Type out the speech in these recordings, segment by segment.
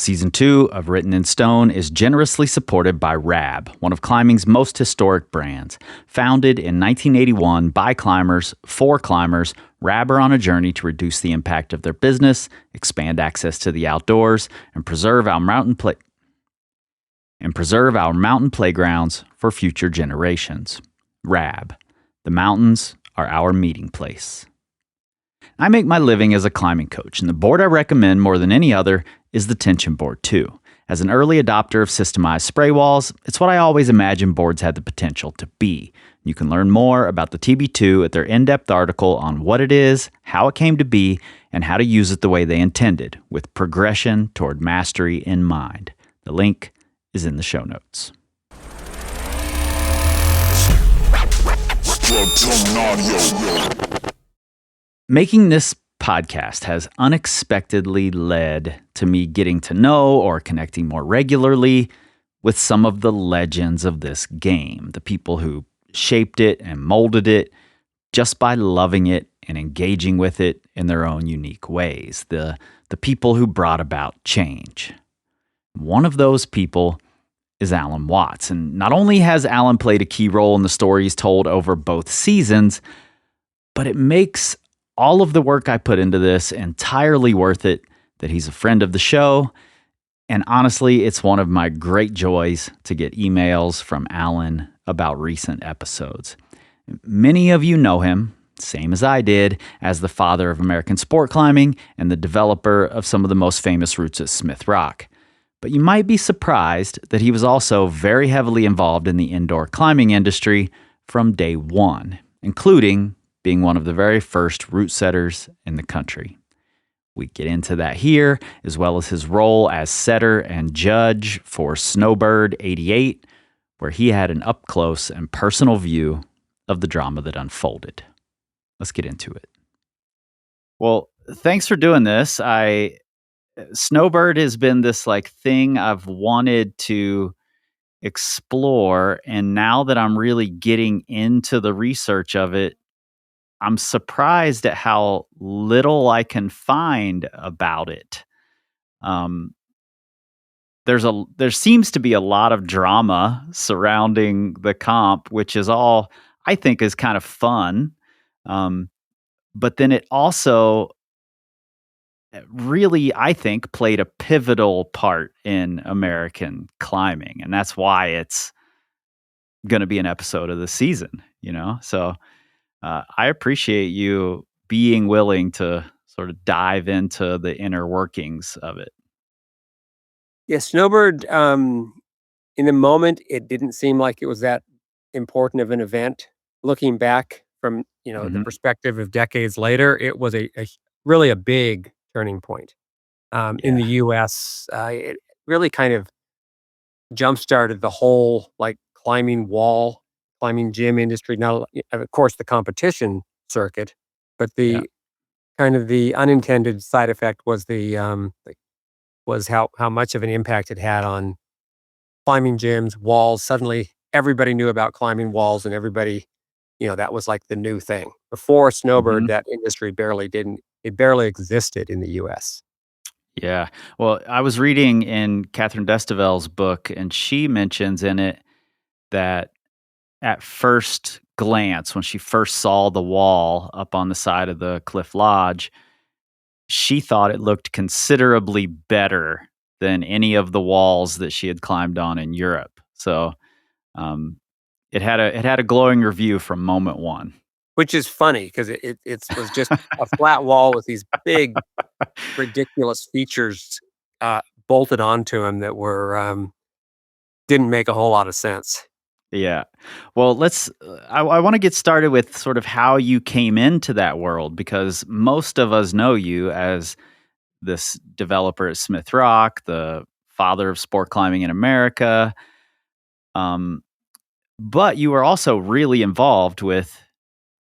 Season 2 of Written in Stone is generously supported by RAB, one of climbing's most historic brands. Founded in 1981 by climbers, for climbers, RAB are on a journey to reduce the impact of their business, expand access to the outdoors, and preserve our mountain playgrounds for future generations. RAB. The mountains are our meeting place. I make my living as a climbing coach, and the board I recommend more than any other is the Tension Board 2. As an early adopter of systemized spray walls, it's what I always imagined boards had the potential to be. You can learn more about the TB2 at their in-depth article on what it is, how it came to be, and how to use it the way they intended, with progression toward mastery in mind. The link is in the show notes. Making this podcast has unexpectedly led to me getting to know or connecting more regularly with some of the legends of this game, the people who shaped it and molded it just by loving it and engaging with it in their own unique ways, the people who brought about change. One of those people is Alan Watts, and not only has Alan played a key role in the stories told over both seasons, but it makes all of the work I put into this entirely worth it that he's a friend of the show. And honestly, it's one of my great joys to get emails from Alan about recent episodes. Many of you know him, same as I did, as the father of American sport climbing and the developer of some of the most famous routes at Smith Rock. But you might be surprised that he was also very heavily involved in the indoor climbing industry from day one, including being one of the very first route setters in the country. We get into that here, as well as his role as setter and judge for Snowbird 88, where he had an up-close and personal view of the drama that unfolded. Let's get into it. Well, thanks for doing this. Snowbird has been this thing I've wanted to explore, and now that I'm really getting into the research of it, I'm surprised at how little I can find about it. There seems to be a lot of drama surrounding the comp, which is all I think is kind of fun. But then it also really, I think, played a pivotal part in American climbing, and that's why it's going to be an episode of the season. So. I appreciate you being willing to sort of dive into the inner workings of it. Yeah, Snowbird, in the moment, it didn't seem like it was that important of an event. Looking back from, the perspective of decades later, it was a really a big turning point. In the U.S., it really kind of jump-started the whole, climbing gym industry. Now, of course, the competition circuit, but the kind of the unintended side effect was was how much of an impact it had on climbing gyms, walls. Suddenly, everybody knew about climbing walls, and everybody, that was like the new thing. Before Snowbird, that industry barely existed in the U.S. Yeah. Well, I was reading in Catherine Destivelle's book, and she mentions in it that at first glance, when she first saw the wall up on the side of the Cliff Lodge, she thought it looked considerably better than any of the walls that she had climbed on in Europe. So it had a glowing review from moment one. Which is funny because it was just a flat wall with these big, ridiculous features bolted onto them that were didn't make a whole lot of sense. Yeah. Well, I want to get started with sort of how you came into that world, because most of us know you as this developer at Smith Rock, the father of sport climbing in America. But you were also really involved with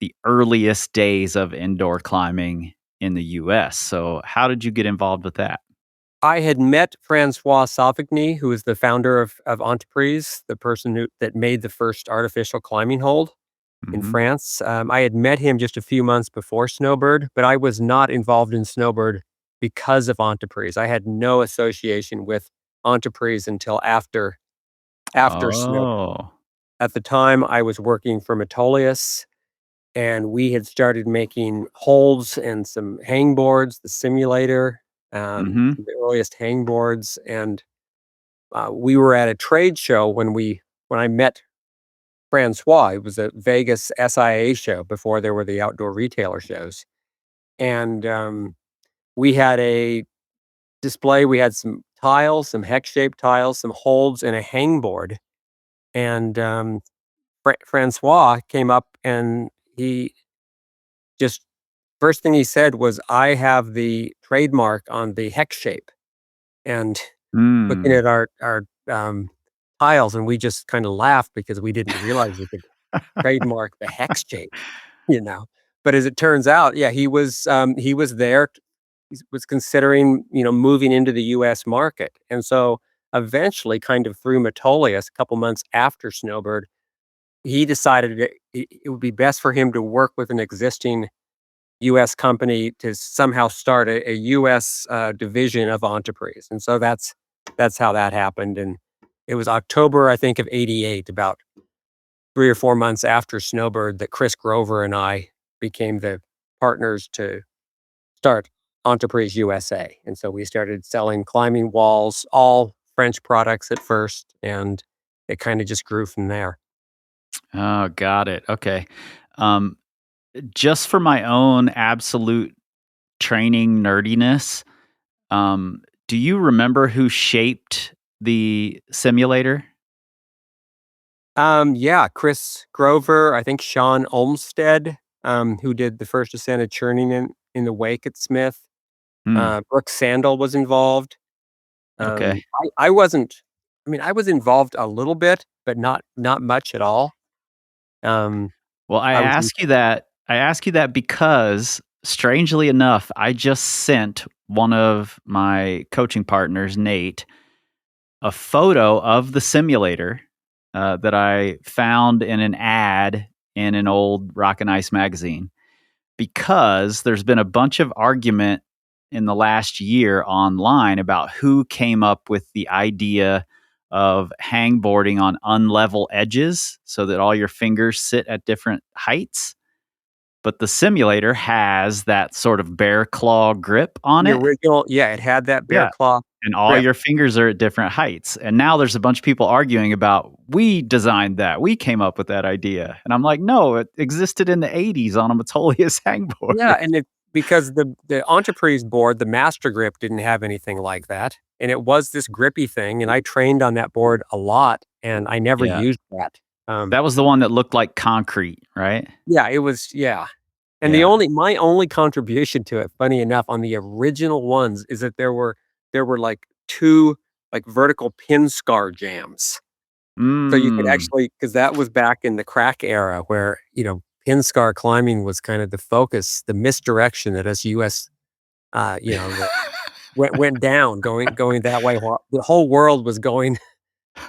the earliest days of indoor climbing in the U.S. So how did you get involved with that? I had met Francois Savigny, who is the founder of Entreprise, the person that made the first artificial climbing hold in France. I had met him just a few months before Snowbird, but I was not involved in Snowbird because of entreprise. I had no association with entreprise until after Snowbird. Oh. At the time, I was working for Metolius, and we had started making holds and some hangboards, the simulator, Mm-hmm. the earliest hangboards, and we were at a trade show when I met Francois. It was a Vegas SIA show before there were the outdoor retailer shows, and we had a display. We had some tiles, some hex-shaped tiles, some holds, and a hangboard. And Francois came up and he just first thing he said was, "I have the trademark on the hex shape." And looking Mm. at our tiles, and we just kinda laughed because we didn't realize we could trademark the hex shape, you know? But as it turns out, yeah, he was there, he was considering, moving into the US market. And so eventually, kind of through Metolius, a couple months after Snowbird, he decided it would be best for him to work with an existing US company to somehow start a US, division of Entreprise, and so that's how that happened. And it was October, I think, of '88, about 3 or 4 months after Snowbird, that Chris Grover and I became the partners to start Entreprise USA, and so we started selling climbing walls, all French products at first, and it kinda just grew from there. Oh, got it. Okay. Um, just for my own absolute training nerdiness, do you remember who shaped the simulator? Yeah, Chris Grover, I think Sean Olmsted, who did the first ascent of churning in the wake at Smith. Hmm. Brooke Sandel was involved. Okay. I wasn't. I mean, I was involved a little bit, but not much at all. Um, Well, I was in, I ask you that because strangely enough, I just sent one of my coaching partners, Nate, a photo of the simulator that I found in an ad in an old Rock and Ice magazine because there's been a bunch of argument in the last year online about who came up with the idea of hangboarding on unlevel edges so that all your fingers sit at different heights. But the simulator has that sort of bear claw grip on the it. original. Yeah, it had that bear Yeah. claw And all grip. your fingers are at different heights. And now there's a bunch of people arguing about, we designed that. We came up with that idea. And I'm like, no, it existed in the 80s on a Metolius Yeah, hangboard. and it because the Entreprise board, the Master Grip, didn't have anything like that, and it was this grippy thing, and I trained on that board a lot, and I never Yeah. used that. That was the one that looked like concrete, right? Yeah, it was, yeah, and Yeah. my only contribution to it, funny enough, on the original ones is that there were, like, 2, like, vertical pin scar jams. So you could Mm. actually, because that was back in the crack era where, pin scar climbing was kind of the focus, the misdirection that us US, that went down, going that way while the whole world was going,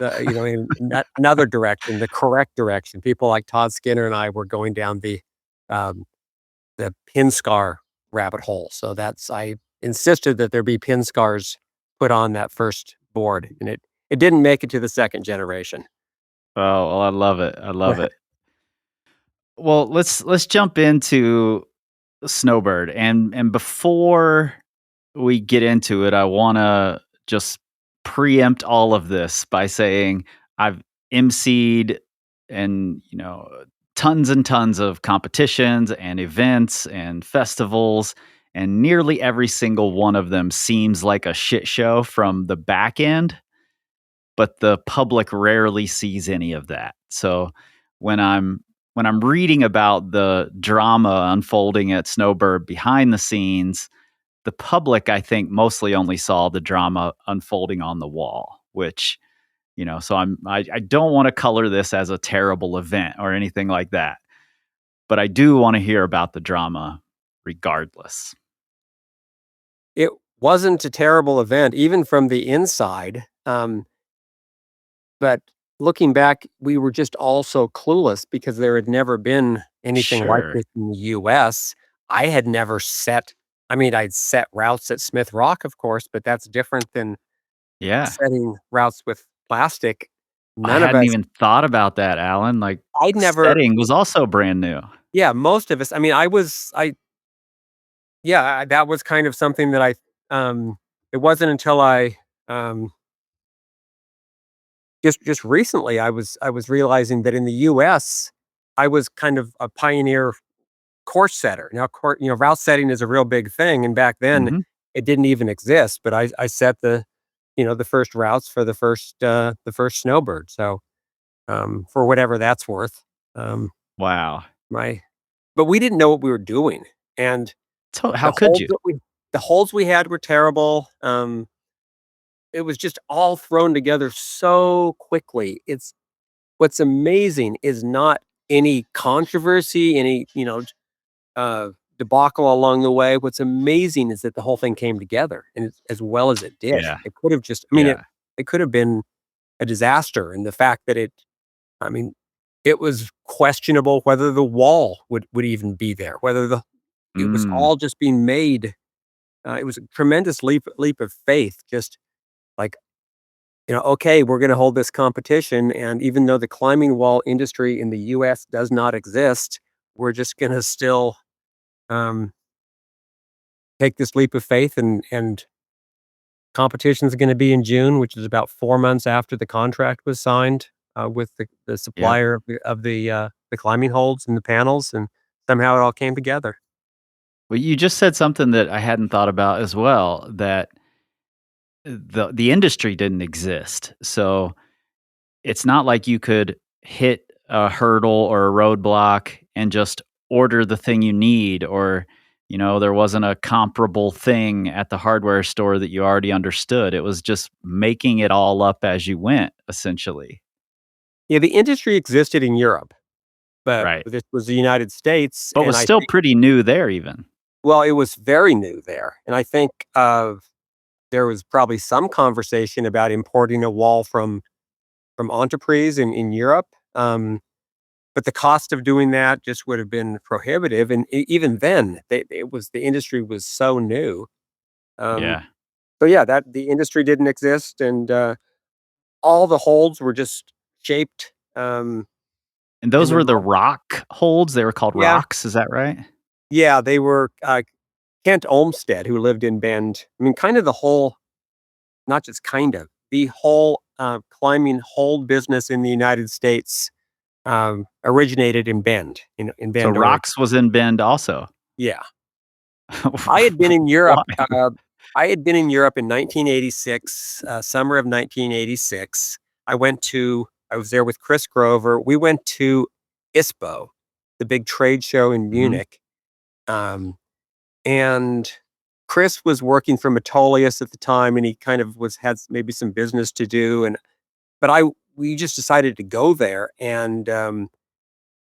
in another direction, the correct direction. People like Todd Skinner and I were going down um, the pin scar rabbit hole. So I insisted that there be pin scars put on that first board, and it didn't make it to the second generation. Oh, well, I love it. I love it. Well, let's jump into Snowbird. And before we get into it, I want to just preempt all of this by saying I've emceed and, tons and tons of competitions and events and festivals, and nearly every single one of them seems like a shit show from the back end, but the public rarely sees any of that. So when I'm reading about the drama unfolding at Snowbird behind the scenes, the public, I think, mostly only saw the drama unfolding on the wall, which, so I don't want to color this as a terrible event or anything like that, but I do want to hear about the drama regardless. It wasn't a terrible event, even from the inside, but looking back, we were just all so clueless because there had never been anything like Sure. this in the US. I had never set I mean, I'd set routes at Smith Rock, of course, but that's different than Yeah. setting routes with plastic. I None of hadn't us even thought about that, Alan. Like, I'd never setting was also brand new. yeah, most of us I mean, I yeah, that was kind of something that it wasn't until um, just recently I was realizing that in the US, I was kind of a pioneer course setter. Now, route setting is a real big thing, and back then Mhm. it didn't even exist. But I set the first routes for the first Snowbird. So for whatever that's worth, um, Wow. my but we didn't know what we were doing, and So how the could holds you? that we the holds we had were terrible. It was just all thrown together so quickly. It's what's amazing is not any controversy, any uh, debacle along the way. What's amazing is that the whole thing came together and as well as it did. Yeah. It could have just, I mean, Yeah. it could have been a disaster. And the fact that I mean, it was questionable whether the wall would even be there, whether it was Mm. all just being made. It was a tremendous leap of faith. Just like okay, we're going to hold this competition, and even though the climbing wall industry in the U.S. does not exist, we're just going to still um, take this leap of faith and competition is gonna be in June, which is about 4 months after the contract was signed, with the Yep. supplier of the climbing holds and the panels, and somehow it all came together. Well, you just said something that I hadn't thought about as well, that the industry didn't exist. So it's not like you could hit a hurdle or a roadblock and just order the thing you need, or there wasn't a comparable thing at the hardware store that you already understood. It was just making it all up as you went, essentially. Yeah, the industry existed in Europe, but Right. this was the United States, But and was I still think pretty new there even. well, it was very new there, and I think, there was probably some conversation about importing a wall from Entreprise in Europe, but the cost of doing that just would have been prohibitive, and even then, the industry was so new. Um, Yeah. so yeah, that the industry didn't exist, and all the holds were just shaped. And In those the were the mo- rock holds? They were called yeah, rocks, is that right? yeah, they were Kent Olmsted, who lived in Bend. I mean, kind of the whole, not just kind of the whole climbing hold business in the United States originated in Bend, in So Bend, Oregon. rocks was in Bend also. Yeah. I had been in Why? Europe, I had been in Europe in 1986, summer of 1986. I was there with Chris Grover. We went to ISPO, the big trade show in Mhm, Munich, um, and Chris was working for Metolius at the time, and he kind of had maybe some business to do, but we just decided to go there, and,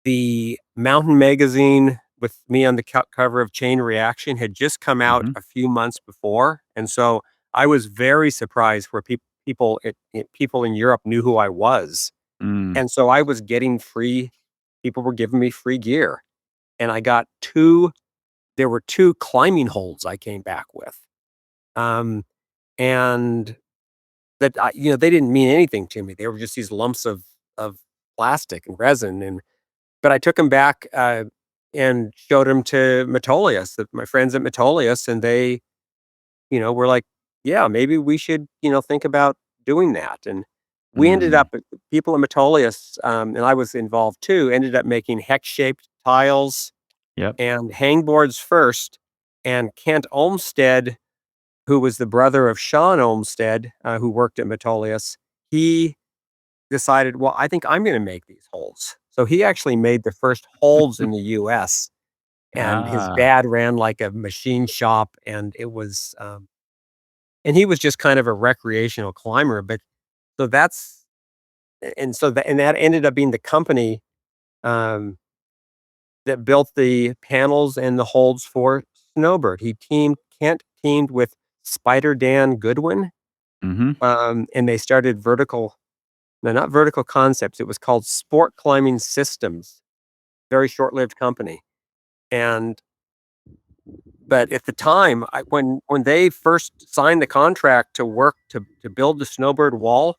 the Mountain magazine with me on the cover of Chain Reaction had just come out mhm, a few months before, and so I was very surprised where people in Europe knew who I was, mm, and so I was getting free people were giving me free gear, and I got 2 there were 2 climbing holds I came back with, um, and that they didn't mean anything to me. They were just these lumps of plastic and resin, but I took him back, and showed him to Metolius, my friends at Metolius, and they, were like, "Yeah, maybe we should, think about doing that." And we ended mm. up people at Metolius, and I was involved too, ended up making hex-shaped tiles Yep. and hangboards first, and Kent Olmsted, who was the brother of Sean Olmsted, who worked at Metolius, he decided, "Well, I think I'm gonna make these holes." So he actually made the first holes in the US, and his Ah, dad ran like a machine shop, and and he was just kind of a recreational climber, but so that's and that ended up being the company, um, that built the panels and the holds for Snowbird. Kent teamed with Spider Dan Goodwin, mhm. and they started no, not Vertical Concepts, it was called Sport Climbing Systems. Very short-lived company, and But at the time, when they first signed the contract to work to build the Snowbird wall,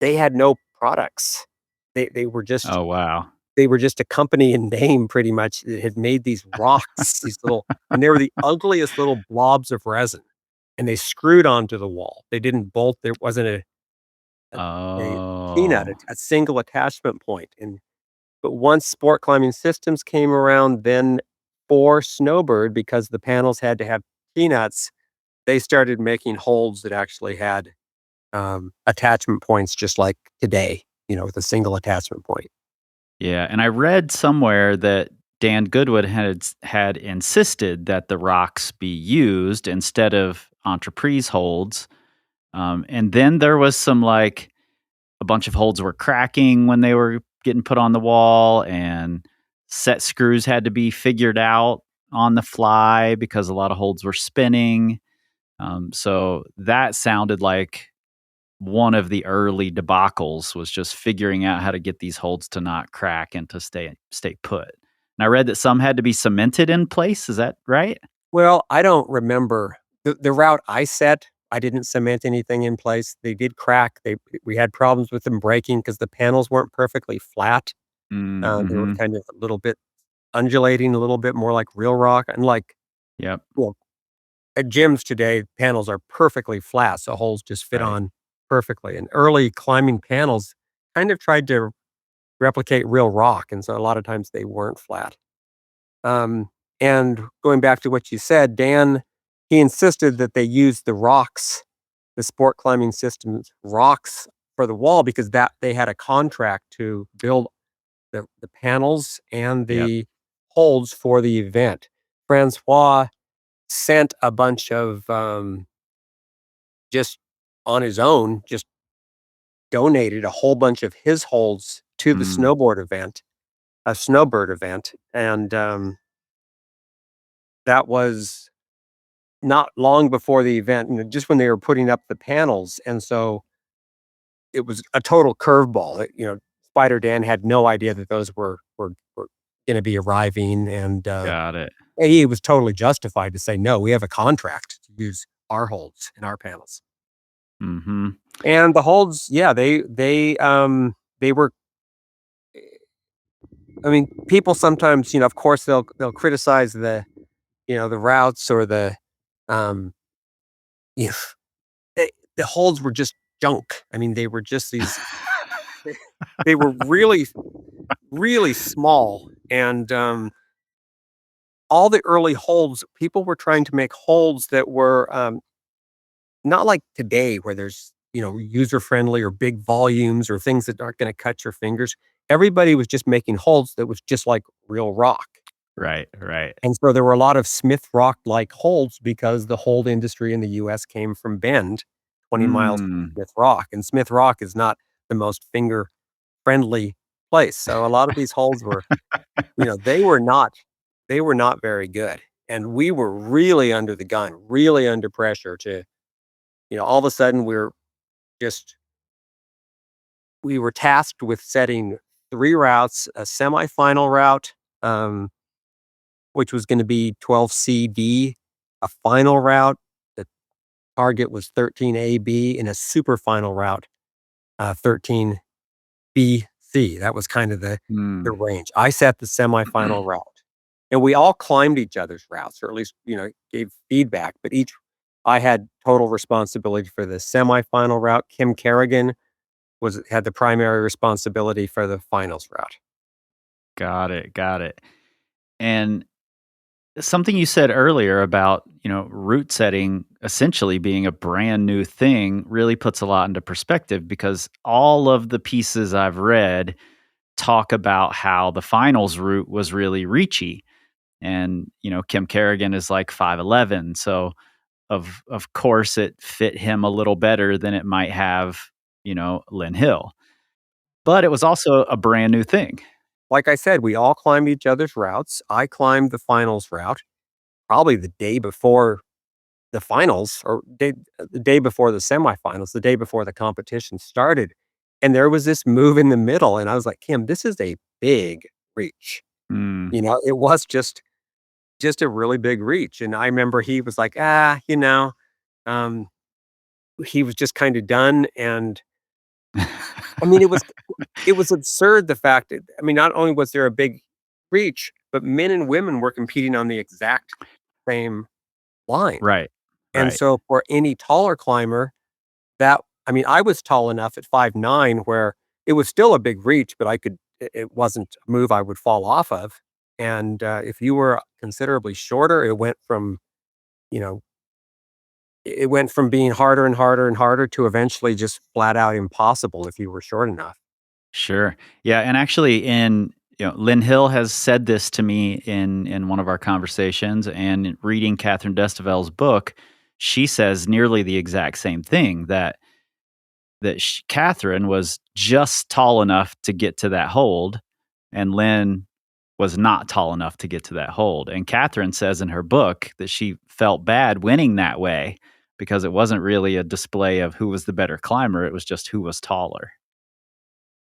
they had no products. They were just Oh, wow. they were just a company in name pretty much that had made these rocks, these little and they were the ugliest little blobs of resin, and they screwed onto the wall. They didn't bolt, there wasn't a a peanut, Oh, a single attachment point, and but once sport climbing systems came around, then for Snowbird, because the panels had to have peanuts, they started making holds that actually had, attachment points just like today, with a single attachment point. yeah, and I read somewhere that Dan Goodwood had insisted that the rocks be used instead of entreprise holds, and then there was some, like, a bunch of holds were cracking when they were getting put on the wall, and set screws had to be figured out on the fly because a lot of holds were spinning. So that sounded like one of the early debacles was just figuring out how to get these holds to not crack and to stay put. And I read that some had to be cemented in place. Is that right? Well, I don't remember the route I set. I didn't cement anything in place. They did crack. We had problems with them breaking because the panels weren't perfectly flat. They were Mm-hmm. kind of a little bit undulating, a little bit more like real rock. Unlike Yep. well, at gyms today, panels are perfectly flat, so holes just fit Right. on perfectly. And early climbing panels kind of tried to replicate real rock, and so a lot of times they weren't flat. Um, and going back to what you said, Dan, he insisted that they use the rocks, the sport climbing systems rocks for the wall because that they had a contract to build the panels and Yep. the holds for the event. Francois sent a bunch of just on his own, just donated a whole bunch of his holds to the Mm. snowbird event, and that was not long before the event, just when they were putting up the panels, and so it was a total curveball. Spider Dan had no idea that those were gonna be arriving, Got it. and he was totally justified to say, "No, we have a contract to use our holds in our panels." Mm-hmm. And the holds, yeah, they were I mean, people sometimes, of course, they'll criticize the routes or um, if the holds were just junk. I mean, they were just these they were really, really small, and, all the early holds, people were trying to make holds that were, not like today where there's, user-friendly or big volumes or things that aren't gonna cut your fingers. Everybody was just making holds that was just like real rock. Right. Right. And so there were a lot of Smith Rock-like holds because the hold industry in the US came from Bend, 20 miles from Mm. Smith Rock, and Smith Rock is not the most finger-friendly place. So a lot of these holds were, they were not very good. And we were really under the gun, really under pressure to, all of a sudden just we were tasked with setting 3 routes, a semifinal route, um, which was gonna be 12CD, a final route, the target was 13AB, and a super final route, 13BC. That was kind of the Mm. range. I set the semifinal route, and we all climbed each other's routes, or at least, gave feedback, but each I had total responsibility for the semifinal route. Kim Kerrigan had the primary responsibility for the finals route. Got it. Got it. And something you said earlier about, route setting essentially being a brand new thing really puts a lot into perspective because all of the pieces I've read talk about how the finals route was really reachy. And, Kim Kerrigan is like 5'11. So of course it fit him a little better than it might have, Lynn Hill. But it was also a brand new thing. Like I said, we all climbed each other's routes. I climbed the finals route probably the day before the finals or the day before the semifinals, the day before the competition started. And there was this move in the middle. And I was like, Kim, this is a big reach. Mm, It was just just a really big reach, and I remember he was like, um, he was just kinda done, and I mean, it was absurd the fact that I mean, not only was there a big reach, but men and women were competing on the exact same line, Right. and Right. so for any taller climber, that I mean, I was tall enough at 5'9" where it was still a big reach, but it wasn't a move I would fall off of, and, if you were considerably shorter, you know, it went from being harder and harder and harder to eventually just flat out impossible if you were short enough. Sure. Yeah, and actually Lynn Hill has said this to me in one of our conversations, and in reading Catherine Destivelle's book, she says nearly the exact same thing, that Catherine was just tall enough to get to that hold, and Lynn was not tall enough to get to that hold. And Catherine says in her book that she felt bad winning that way because it wasn't really a display of who was the better climber, it was just who was taller.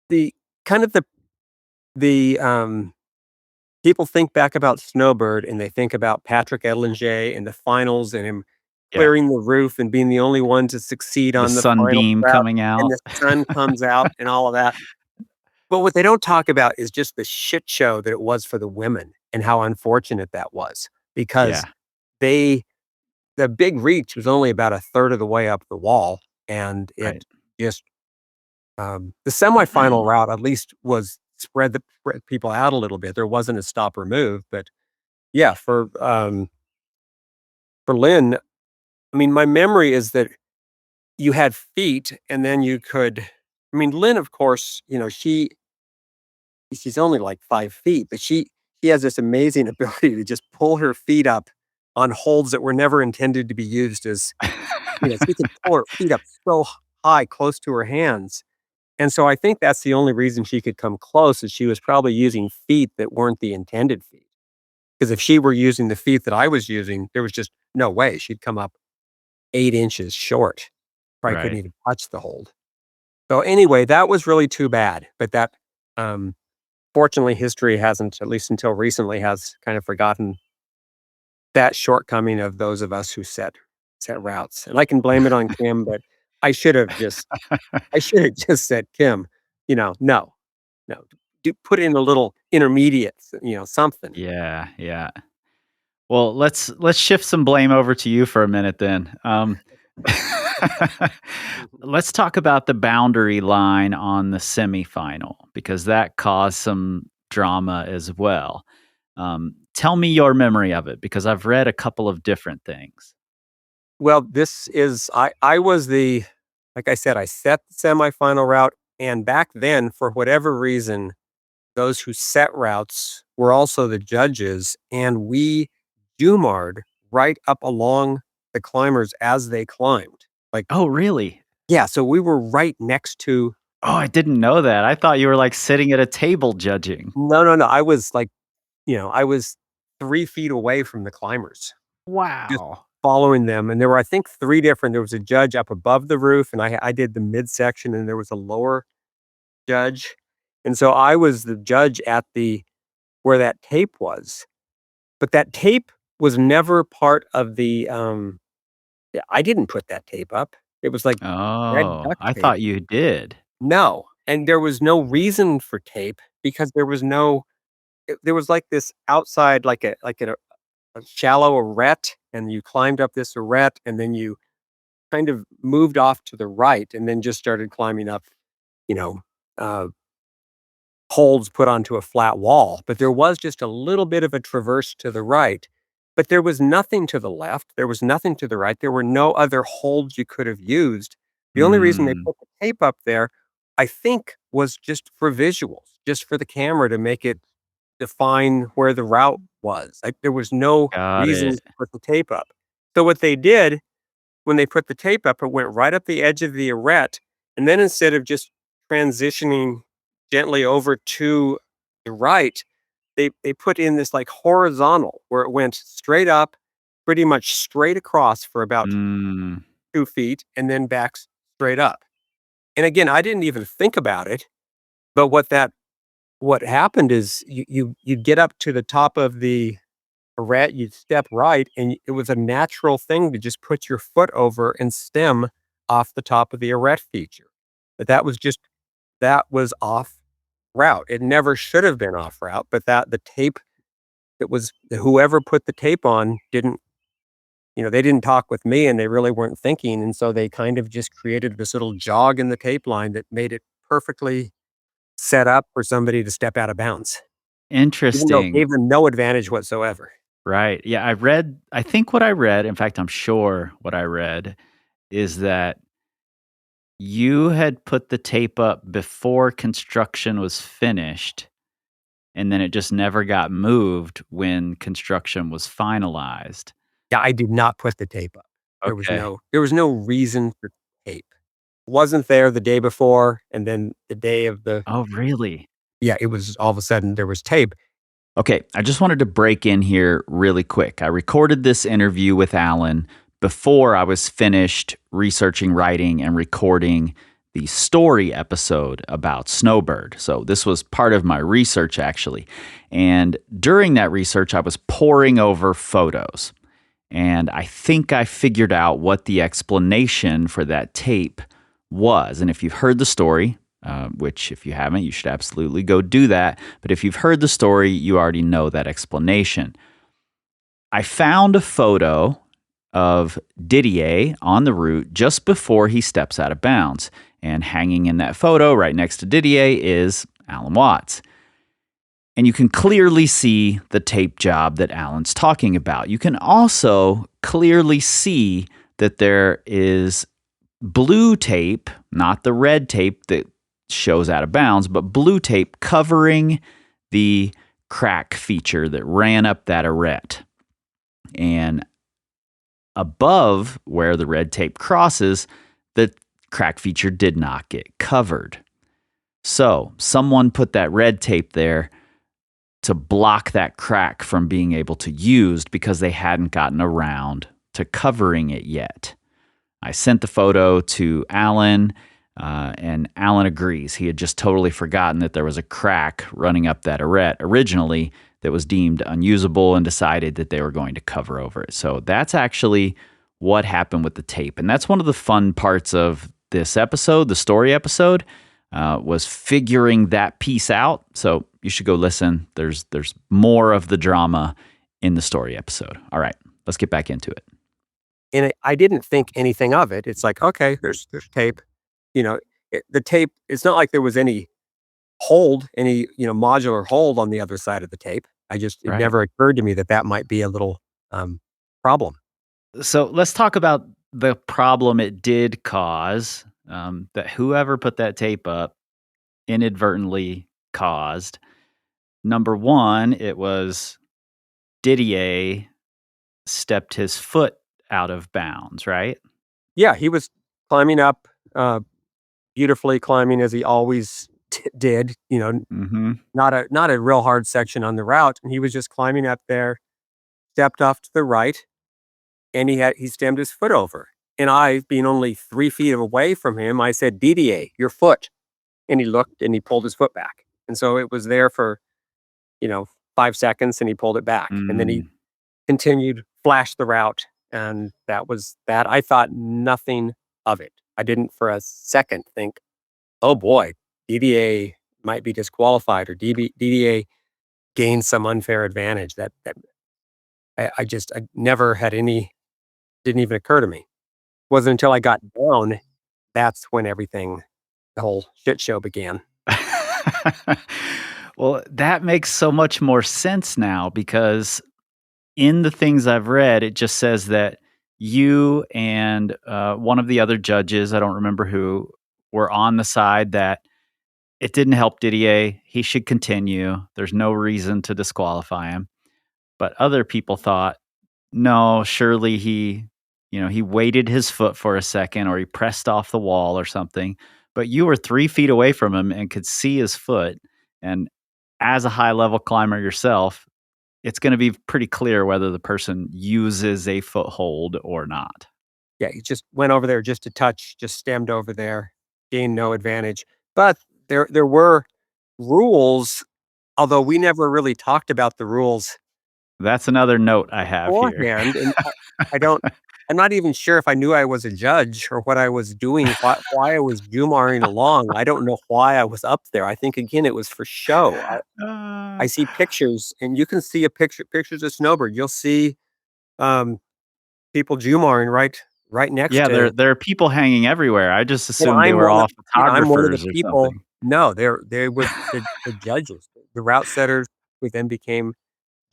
The kind of the people think back about Snowbird, and they think about Patrick Etlinger in the finals and him Yeah. clearing the roof and being the only one to succeed The on the final sunbeam route, coming and out. the sun comes out and all of that. But what they don't talk about is just the shit show that it was for the women and how unfortunate that was because Yeah, they the big reach was only about a third of the way up the wall, and right. it just, the semifinal route at least was spread people out a little bit. There wasn't a stop or move, but yeah, for Lynn, I mean, my memory is that you had feet and then you could I mean, Lynn, of course, she's only like 5 feet, but she has this amazing ability to just pull her feet up on holds that were never intended to be used as she can pull her feet up so high close to her hands, and so I think that's the only reason she could come close is she was probably using feet that weren't the intended feet. Because if she were using the feet that I was using, there was just no way she'd come up 8 inches short. Probably couldn't Right. even touch the hold. So anyway, that was really too bad, but um fortunately, history hasn't, at least until recently, has kind of forgotten that shortcoming of those of us who set routes. And I can blame it on Kim, but I should have just I should have just said, Kim, no, no, put in a little intermediate, something. Yeah, yeah. Well, let's shift some blame over to you for a minute then. Mhm. Let's talk about the boundary line on the semifinal because that caused some drama as well. Tell me your memory of it because I've read a couple of different things. Well, this is I was the like I said, I set the semifinal route, and back then, for whatever reason, those who set routes were also the judges, and we Jumar'd right up along the climbers as they climbed. Like, Oh, really? yeah, so we were right next to Oh, I didn't know that. I thought you were like sitting at a table judging. no, no, no, I was like, I was 3 feet away from the climbers, just Wow. following them, and there were, I think, 3 different there was a judge up above the roof, and I did the midsection, and there was a lower judge, and so I was the judge at the where that tape was. But that tape was never part of yeah, I didn't put that tape up. It was like red Oh, duct I tape. thought you did. No, and there was no reason for tape because there was like this outside, a shallow arête, and you climbed up this arête, and then you kind of moved off to the right and then just started climbing up, you know, uh holds put onto a flat wall, but there was just a little bit of a traverse to the right. But there was nothing to the left. There was nothing to the right. There were no other holds you could have used. The only reason they Mm, put the tape up there, I think, was just for visuals, just for the camera to make it define where the route was. Like there was no got reason it. to put the tape up. So what they did when they put the tape up, it went right up the edge of the arête, and then instead of just transitioning gently over to the right, they put in this, like, horizontal where it went straight up, pretty much straight across for about Mm, 2 feet, and then back straight up. And again, I didn't even think about it, but what happened is you'd get up to the top of the arete, you'd step right, and it was a natural thing to just put your foot over and stem off the top of the arete feature. But that was off route. It never should have been off route, but that the tape that was whoever put the tape on didn't, they didn't talk with me and they really weren't thinking. And so they kind of just created this little jog in the tape line that made it perfectly set up for somebody to step out of bounds, even though it Interesting. gave them no advantage whatsoever. Right. Yeah, I think what I read, in fact, I'm sure what I read is that you had put the tape up before construction was finished, and then it just never got moved when construction was finalized. Yeah, I did not put the tape up. Okay. There was no reason for tape. Wasn't there the day before, and then the day of the Oh, really? yeah, it was all of a sudden there was tape. Okay, I just wanted to break in here really quick. I recorded this interview with Alan before I was finished researching, writing, and recording the story episode about Snowbird. So this was part of my research, actually. And during that research, I was poring over photos. And I think I figured out what the explanation for that tape was. And if you've heard the story, which if you haven't, you should absolutely go do that. But if you've heard the story, you already know that explanation. I found a photo of Didier on the route just before he steps out of bounds. And hanging in that photo right next to Didier is Alan Watts. And you can clearly see the tape job that Alan's talking about. You can also clearly see that there is blue tape, not the red tape that shows out of bounds, but blue tape covering the crack feature that ran up that arete. And above where the red tape crosses, the crack feature did not get covered. So someone put that red tape there to block that crack from being able to used because they hadn't gotten around to covering it yet. I sent the photo to Alan, and Alan agrees. He had just totally forgotten that there was a crack running up that arete originally that was deemed unusable and decided that they were going to cover over it. So that's actually what happened with the tape. And that's one of the fun parts of this episode, the story episode, was figuring that piece out. So you should go listen. There's more of the drama in the story episode. All right, let's get back into it. And I didn't think anything of it. It's like, okay, there's tape. The tape. It's not like there was any modular hold on the other side of the tape. It Right. never occurred to me that that might be a little problem. So let's talk about the problem it did cause, that whoever put that tape up inadvertently caused. Number one, it was Didier stepped his foot out of bounds, right? Yeah, he was climbing up, beautifully climbing as he always did. Mm-hmm. Not a real hard section on the route, and he was just climbing up there, stepped off to the right, and he stemmed his foot over. And I, being only 3 feet away from him, I said, "Didier, your foot." And he looked and he pulled his foot back. And so it was there for, you know, 5 seconds and he pulled it back. And then he Mm. continued, flashed the route. And that was that. I thought nothing of it. I didn't for a second think, oh boy, DDA might be disqualified or DDA gained some unfair advantage. I never had any, didn't even occur to me. Wasn't until I got down, that's when the whole shit show began. Well, that makes so much more sense now because in the things I've read, it just says that you and one of the other judges, I don't remember who, were on the side that it didn't help Didier. He should continue. There's no reason to disqualify him. But other people thought, no, surely he weighted his foot for a second or he pressed off the wall or something. But you were 3 feet away from him and could see his foot. And as a high level climber yourself, it's going to be pretty clear whether the person uses a foothold or not. Yeah, he just went over there just to touch, just stemmed over there, gained no advantage. But there were rules, although we never really talked about the rules That's another note I have here. beforehand, and I don't I'm not even sure if I knew I was a judge or what I was doing, why I was Jumaring along. I don't know why I was up there. I think, again, it was for show. I Uh, see pictures, and you can see a pictures of Snowbird. You'll see, um, people Jumaring right next yeah, to. there are people hanging everywhere. I just And assumed they were all I'm one of the photographers or people. something. No, they were the judges. The route setters who then became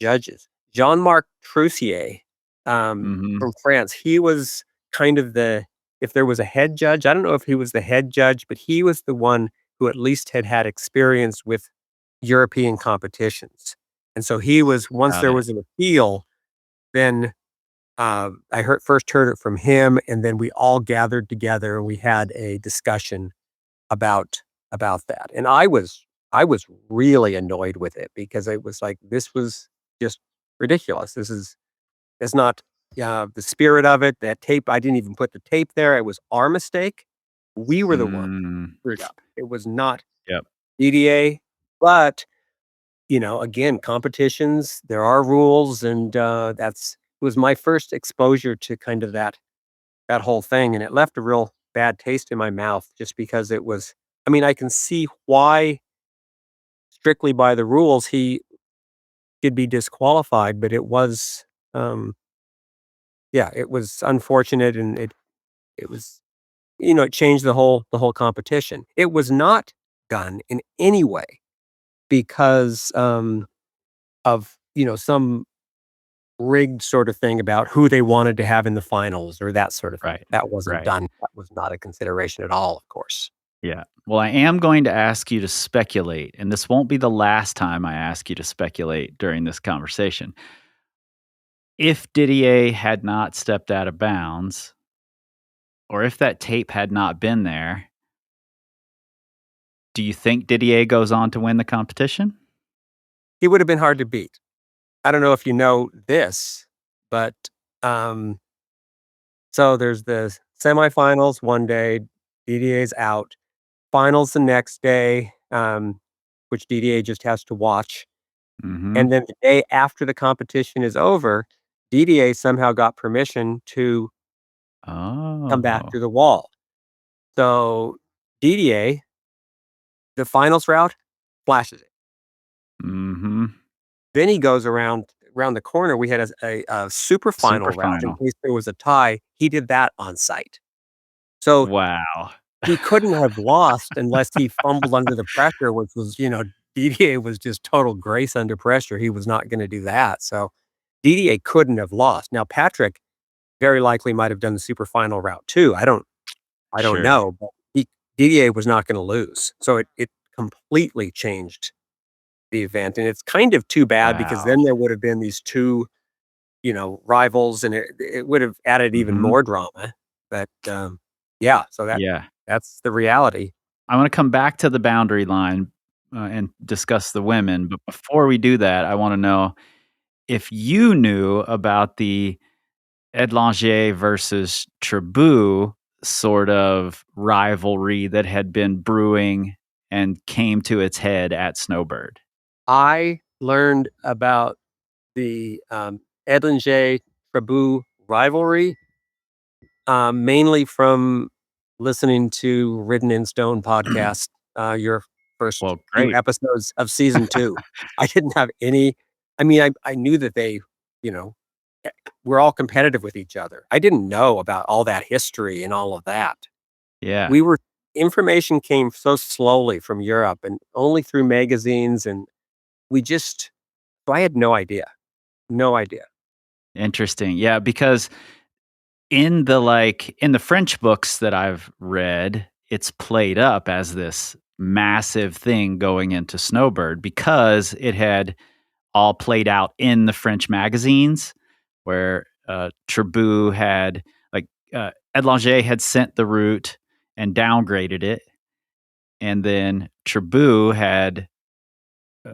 judges. Jean-Marc Troussier, Mhm. from France, he was kind of if there was a head judge, I don't know if he was the head judge, but he was the one who at least had experience with European competitions. And so he was once Got there it. was an appeal, then, I first heard it from him, and then we all gathered together, and we had a discussion about that. And I was really annoyed with it because it was like, this was just ridiculous. It's not, the spirit of it. That tape, I didn't even put the tape there. It was our mistake. We were the ones Mm, screwed up. It was not yep. DDA, but, again, competitions, there are rules, and, that's was my first exposure to kind of that whole thing, and it left a real bad taste in my mouth just because it was. I mean, I can see why strictly by the rules he could be disqualified, but it was, um, yeah, it was unfortunate, and it was, it changed the whole competition. It was not done in any way because, of, some rigged sort of thing about who they wanted to have in the finals or that sort of thing. Right. That wasn't Right. done. That was not a consideration at all, of course. Yeah. Well, I am going to ask you to speculate, and this won't be the last time I ask you to speculate during this conversation. If Didier had not stepped out of bounds, or if that tape had not been there, do you think Didier goes on to win the competition? He would have been hard to beat. I don't know if you know this, but, um, so there's the semifinals one day, DDA's out, finals the next day, which DDA just has to watch, and Mhm. then the day after the competition is over, DDA somehow got permission to come back Oh. to the wall. So, DDA, the finals route, flashes it. Mhm. Then he goes around the corner. We had a super Super final route in final. case there was a tie. He did that on site. So, Wow. he couldn't have lost unless he fumbled under the pressure, which was, DDA was just total grace under pressure. He was not gonna do that. So, DDA couldn't have lost. Now, Patrick very likely might have done the super final route too. I don't Sure. know, but DDA was not gonna lose. So it completely changed the event, and it's kind of too bad because Wow. then there would have been these 2, rivals, and it would have added even Mhm. more drama. But, yeah, so Yeah. that's the reality. I wanna come back to the boundary line, and discuss the women, but before we do that, I wanna know if you knew about the Edlanger versus Trabue sort of rivalry that had been brewing and came to its head at Snowbird. I learned about the, Edlinger Prabhu rivalry, mainly from listening to Written in Stone podcast, your first Well, few great. episodes of season 2. I didn't have any. I mean, I knew that they, you know, eh, were all competitive with each other. I didn't know about all that history and all of that. Yeah. We were Information came so slowly from Europe and only through magazines, and we just so I had no idea. No idea. Interesting. Yeah, because in the French books that I've read, it's played up as this massive thing going into Snowbird because it had all played out in the French magazines where Trabue had Edlanger had sent the route and downgraded it, and then Trabue had uh,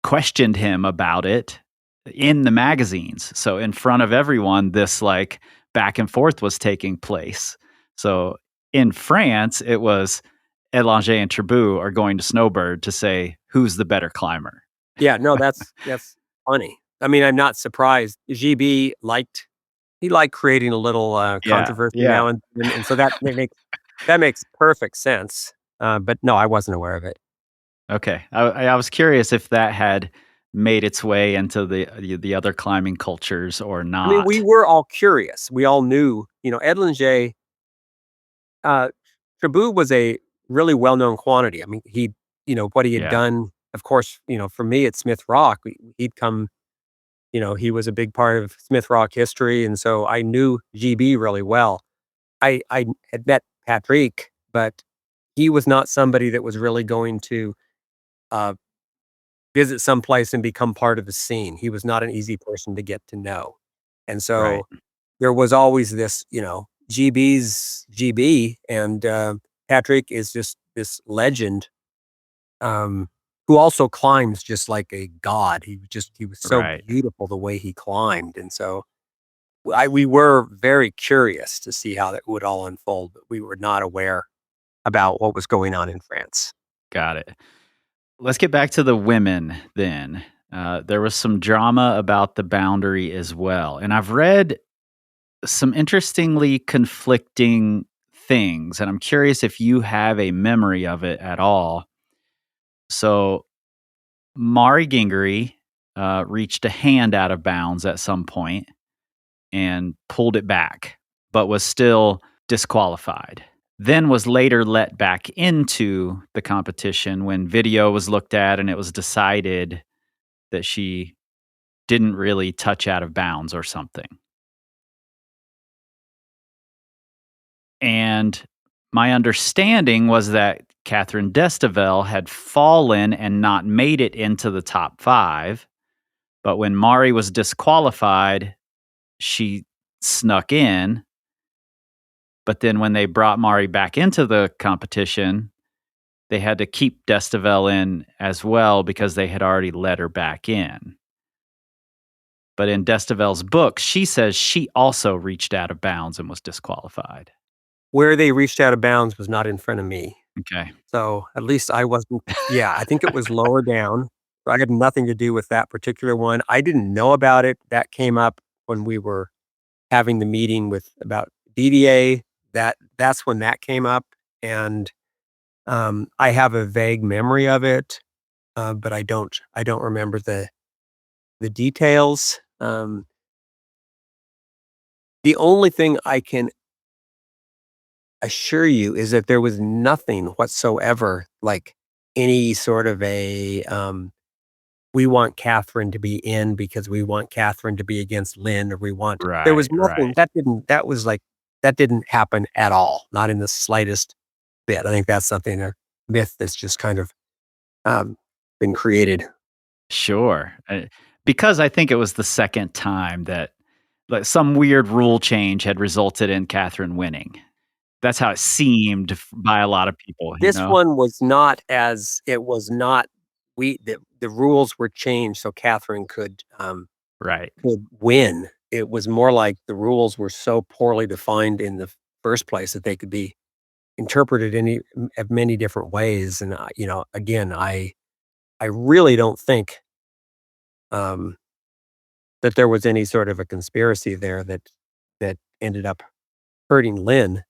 questioned him about it in the magazines. So in front of everyone, this like back and forth was taking place. So in France, it was Edlanger and Trabue are going to Snowbird to say who's the better climber. Yeah, no, that's funny. I mean, I'm not surprised. GB liked creating a little, Yeah, controversy yeah. now and then, and so that makes perfect sense. But no, I wasn't aware of it. Okay. I was curious if that had made its way into the other climbing cultures or I mean, we not. were all curious. We all knew, Ed uh, Shabu was a really well-known quantity. I mean, what he had Yeah, done, of course, for me at Smith Rock, he'd come, he was a big part of Smith Rock history, and so I knew GB really well. I had met Patrick, but he was not somebody that was really going to, uh, visit someplace and become part of the scene. He was not an easy person to get to know. And right. so there was always this, GB's GB, and, Patrick is just this legend, um, who also climbs just like a god. He was so Right. beautiful the way he climbed, and so we were very curious to see how that would all unfold, but we were not aware about what was going on in France. Got it. Let's get back to the women then. There was some drama about the boundary as well. And I've read some interestingly conflicting things, and I'm curious if you have a memory of it at all. So, Mari Gingery reached a hand out of bounds at some point and pulled it back, but was still disqualified. Then was later let back into the competition when video was looked at and it was decided that she didn't really touch out of bounds or something. And my understanding was that Catherine Destivelle had fallen and not made it into the top 5, but when Mari was disqualified, she snuck in. But then when they brought Mari back into the competition, they had to keep Destivelle in as well because they had already let her back in. But in Destivelle's book, she says she also reached out of bounds and was disqualified. Where they reached out of bounds was not in front of me. Okay. So, at least I wasn't. Yeah, I think it was lower down. I had nothing to do with that particular one. I didn't know about it. That came up when we were having the meeting with about Didier. That's when that came up, and, I have a vague memory of it, but I don't remember the details. The only thing I can assure you is that there was nothing whatsoever, like any sort of we want Catherine to be in because we want Catherine to be against Lynn, or there was Right, nothing right. that didn't happen at all, not in the slightest bit. I think that's something, a myth that's just kind of, um, been created. Sure. Because I think it was the second time that like some weird rule change had resulted in Catherine winning. That's how it seemed by a lot of people, you This know? one was not as it was not the rules were changed so Catherine Right. could win. It was more like the rules were so poorly defined in the first place that they could be interpreted of many different ways, and, again, I really don't think, um, that there was any sort of a conspiracy there that ended up hurting Lynn,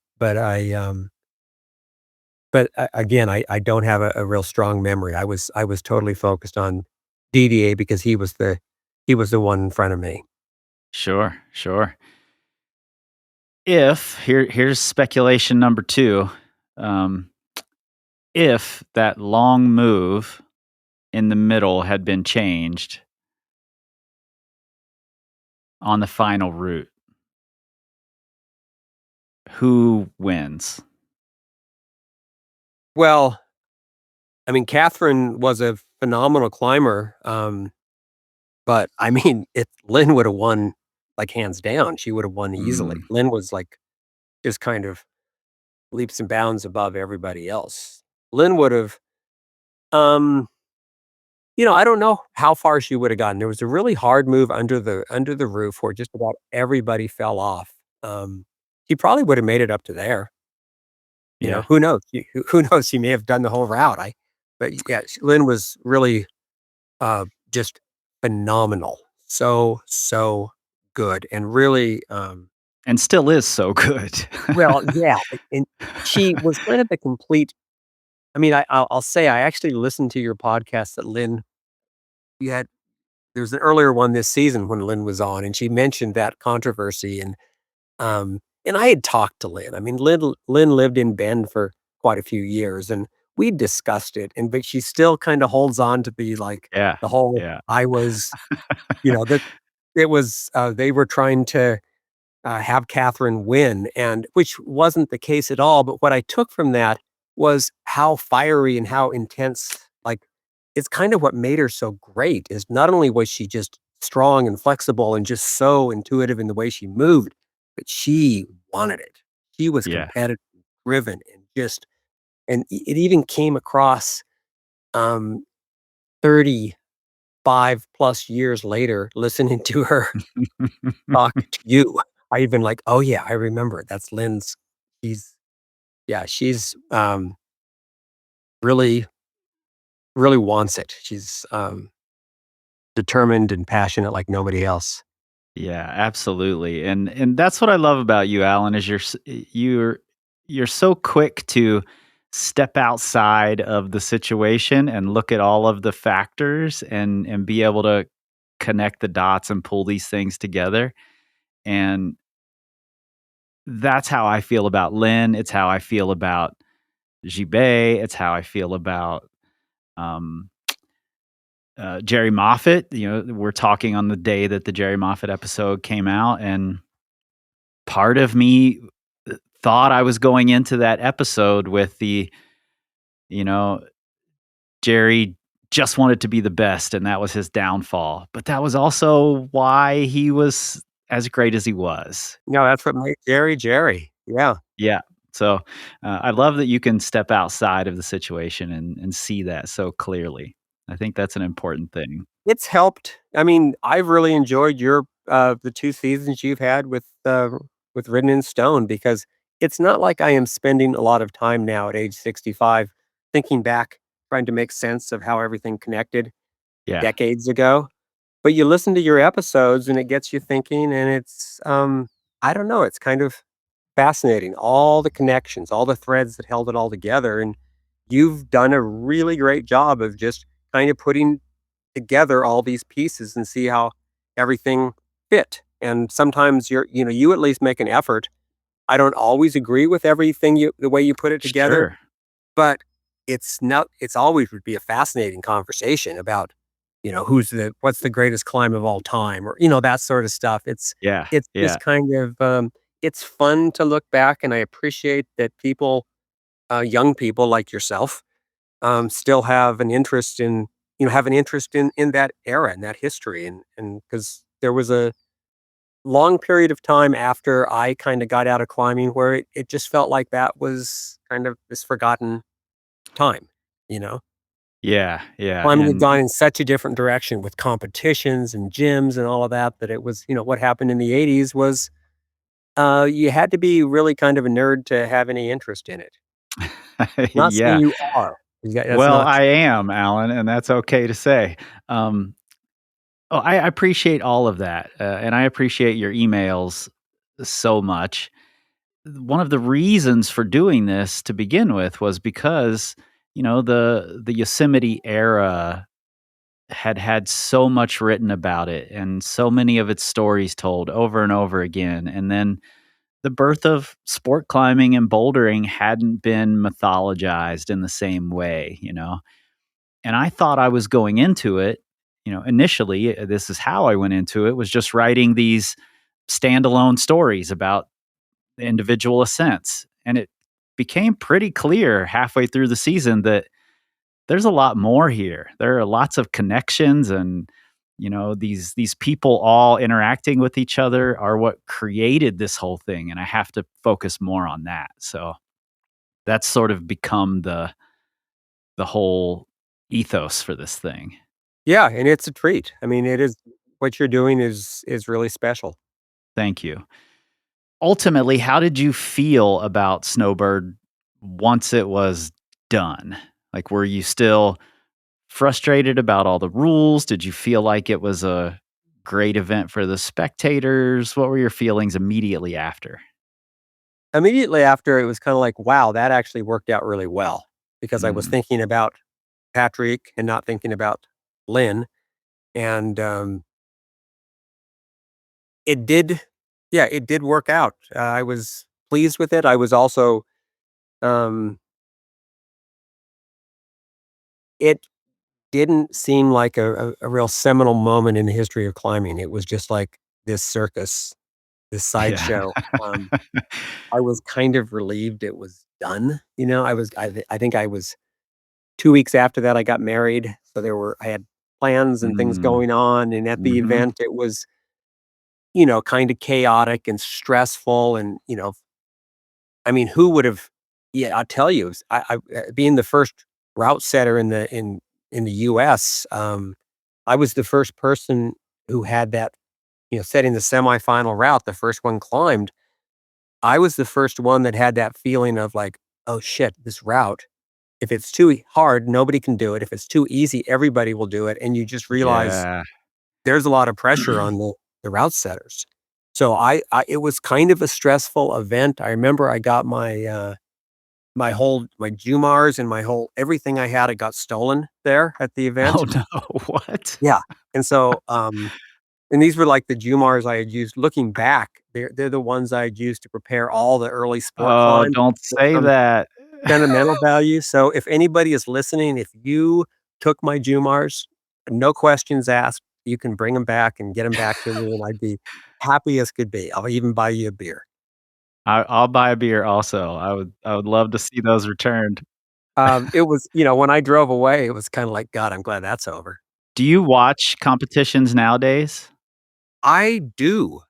again, I don't have a real strong memory. I was totally focused on DDA because he was the one in front of me. Sure, sure. Here's speculation number 2. Um, if that long move in the middle had been changed on the final route, who wins? Well, I mean, Catherine was a phenomenal climber, but, I mean, if Lynn would have won, like, hands down, she would have won Mm, easily. Lynn was, like, just kind of leaps and bounds above everybody else. Lynn would have, um, I don't know how far she would have gotten. There was a really hard move under the roof where just about everybody fell off. She probably would have made it up to there. yeah. Who knows? Who knows? She may have done the whole route. But yeah, Lynn was really, just phenomenal. so good and really, and still is so good. well, yeah, and she was kind of the complete. I mean, I'll say I actually listened to your podcast that Lynn you had there's an earlier one this season when Lynn was on, and she mentioned that controversy, and I had talked to Lynn. I mean, Lynn lived in Bend for quite a few years, and we discussed it, and but she still kinda holds on to Yeah, the whole yeah. I was that it was, they were trying to have Catherine win, and which wasn't the case at all. But what I took from that was how fiery and how intense, like, it's kind of what made her so great is not only was she just strong and flexible and just so intuitive in the way she moved, but she wanted it. She was Yeah. competitive, driven, and just and it even came across um 35 plus years later listening to her talk to you. I even like, "Oh, yeah, I remember. That's Lynn's." She's yeah, she's, really, really wants it. She's, determined and passionate like nobody else. Yeah, absolutely. And that's what I love about you, Alan, is you're so quick to step outside of the situation and look at all of the factors and be able to connect the dots and pull these things together. And that's how I feel about Lynn. It's how I feel about Gibet. It's how I feel about um, Jerry Moffat. You know, we're talking on the day that the Jerry Moffat episode came out, and part of me thought I was going into that episode with you know, Jerry just wanted to be the best, and that was his downfall. But that was also why he was as great as he was. No, that's what made Jerry, Jerry. Yeah. Yeah. So I love that you can step outside of the situation and see that so clearly. I think that's an important thing. It's helped. I mean, I've really enjoyed the 2 seasons you've had with Written in Stone because it's not like I am spending a lot of time now at age 65 thinking back, trying to make sense of how everything connected Yeah. decades ago. But you listen to your episodes and it gets you thinking and it's, I don't know, it's kind of fascinating. All the connections, all the threads that held it all together, and you've done a really great job of just kind of putting together all these pieces and see how everything fit. And sometimes you at least make an effort. I don't always agree with everything the way you put it together, Sure. but it's always would be a fascinating conversation about, what's the greatest climb of all time or, that sort of stuff. Yeah. It's Yeah. just kind of, it's fun to look back and I appreciate that people, young people like yourself, still have an interest in that era and that history and because there was a long period of time after I kinda got out of climbing where it just felt like that was kind of this forgotten time, you know? Yeah. Yeah. Climbing had And gone in such a different direction with competitions and gyms and all of that, that it was what happened in the '80s was, you had to be really kind of a nerd to have any interest in it. Not saying yeah. you are. That's Well, not I true. am, Alan, and that's okay to say. Um, I appreciate all of that, and I appreciate your emails so much. One of the reasons for doing this to begin with was because the Yosemite era had so much written about it and so many of its stories told over and over again, and then the birth of sport climbing and bouldering hadn't been mythologized in the same way. And I thought I was going into it, initially, this is how I went into it, was just writing these standalone stories about the individual ascents. And it became pretty clear halfway through the season that there's a lot more here. There are lots of connections, and these people all interacting with each other are what created this whole thing, and I have to focus more on that. So that's sort of become the whole ethos for this thing. Yeah, and it's a treat. I mean, it is what you're doing is really special. Thank you. Ultimately, how did you feel about Snowbird once it was done? Like, were you still frustrated about all the rules? Did you feel like it was a great event for the spectators? What were your feelings immediately after? Immediately after, it was kinda like, "Wow, that actually worked out really well," because I was Mm. thinking about Patrick and not thinking about Lynn, and, it did yeah, it did work out. I was pleased with it. I was also, um it didn't seem like a real seminal moment in the history of climbing. It was just like this circus, this Yeah. sideshow. Um, I was kind of relieved it was done, I think I was 2 weeks after that, I got married, so I had plans and things Mm. going on, and at the Mhm. event, it was, kinda chaotic and stressful and, I mean, who would have yeah, I'll tell you, being the first route setter in the US, I was the first person who had that, setting the semifinal route, the first one climbed. I was the first one that had that feeling of like, "Oh shit, this route, if it's too hard, nobody can do it. If it's too easy, everybody will do it." And you just realize Yeah. there's a lot of pressure on the route setters. So it was kind of a stressful event. I remember I got my Jumars and my whole everything I had, it got stolen there at the Oh, event. no. What? Yeah, and so, and these were like the Jumars I had used looking back, they're the ones I had used to prepare all the early sport Oh, climbs don't with say some that. sentimental value. So if anybody is listening, if you took my Jumars, no questions asked, you can bring them back and get them back to me, and I'd be happy as could be. I'll even buy you a beer. I'll buy a beer also. I would love to see those returned. It was when I drove away, it was kinda like, "God, I'm glad that's over." Do you watch competitions nowadays? I do.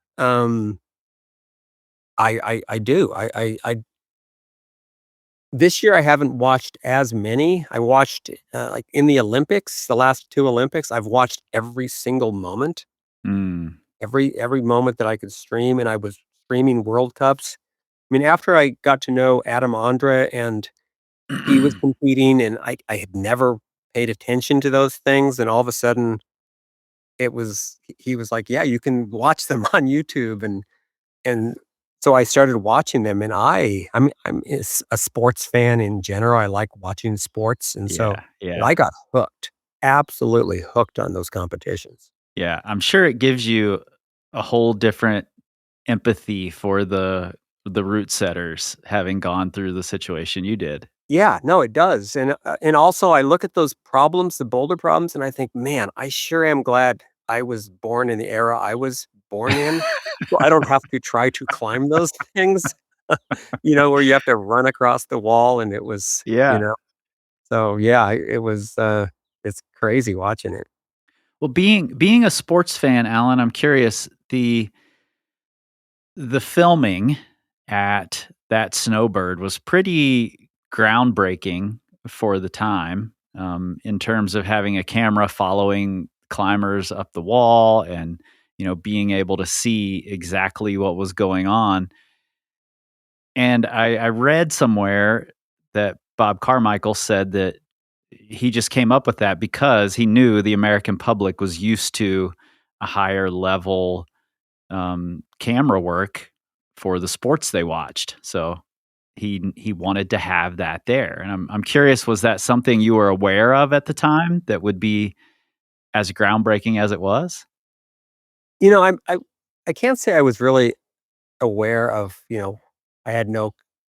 I do. I This year, I haven't watched as many. I watched, like, in the Olympics, the last 2 Olympics, I've watched every single moment, Mm. every moment that I could stream, and I was streaming World Cups. I mean, after I got to know Adam Ondra and he was competing and I had never paid attention to those things, and all of a sudden, he was like, "Yeah, you can watch them on YouTube," and so I started watching them, and I'm a sports fan in general. I like watching sports, and so Yeah, yeah, I got hooked, absolutely hooked on those competitions. yeah. I'm sure it gives you a whole different empathy for the root setters having gone through the situation you did. Yeah, no, it does, and also I look at those problems, the boulder problems, and I think, "Man, I sure am glad I was born in the era I was born in, so I don't have to try to climb those things," where you have to run across the wall, and it was, Yeah. so yeah, it was, it's crazy watching it. Well, being a sports fan, Alan, I'm curious, the filming at that Snowbird was pretty groundbreaking for the time, in terms of having a camera following climbers up the wall and, being able to see exactly what was going on. And I read somewhere that Bob Carmichael said that he just came up with that because he knew the American public was used to a higher level camera work for the sports they watched. So he wanted to have that there. And I'm curious, was that something you were aware of at the time that would be as groundbreaking as it was? You know, I'm I can't say I was really aware of, I had no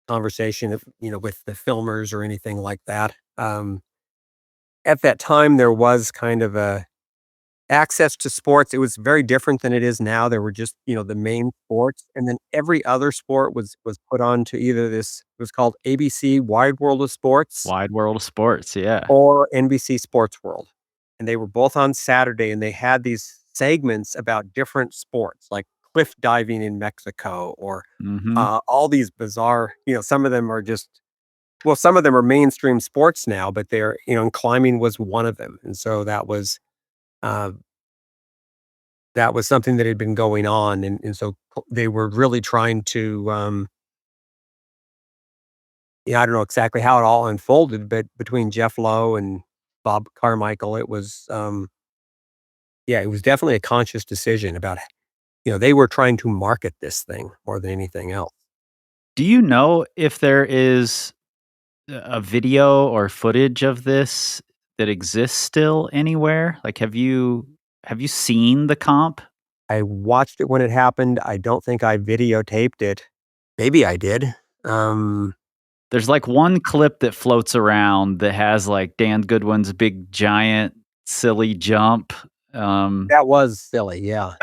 conversation of, with the filmers or anything like that. At that time, there was kind of a access to sports. It was very different than it is now. There were just, the main sports, and then every other sport was put on to either this it was called ABC Wide World of Sports Wide world of sports, yeah. or NBC Sports World. And they were both on Saturday, and they had these segments about different sports, like cliff diving in Mexico or, Mhm. all these bizarre some of them are just well, some of them are mainstream sports now, but they're and climbing was one of them. And so uh, that was something that had been going on, and so they were really trying to, I don't know exactly how it all unfolded, but between Jeff Lowe and Bob Carmichael, it was, Yeah, it was definitely a conscious decision about, they were trying to market this thing more than anything else. Do you know if there is a video or footage of this that exists still anywhere? Like, have you seen the comp? I watched it when it happened. I don't think I videotaped it. Maybe I did. Um, There's, like, one clip that floats around that has, like, Dan Goodwin's big, giant, silly jump, um that was silly, yeah.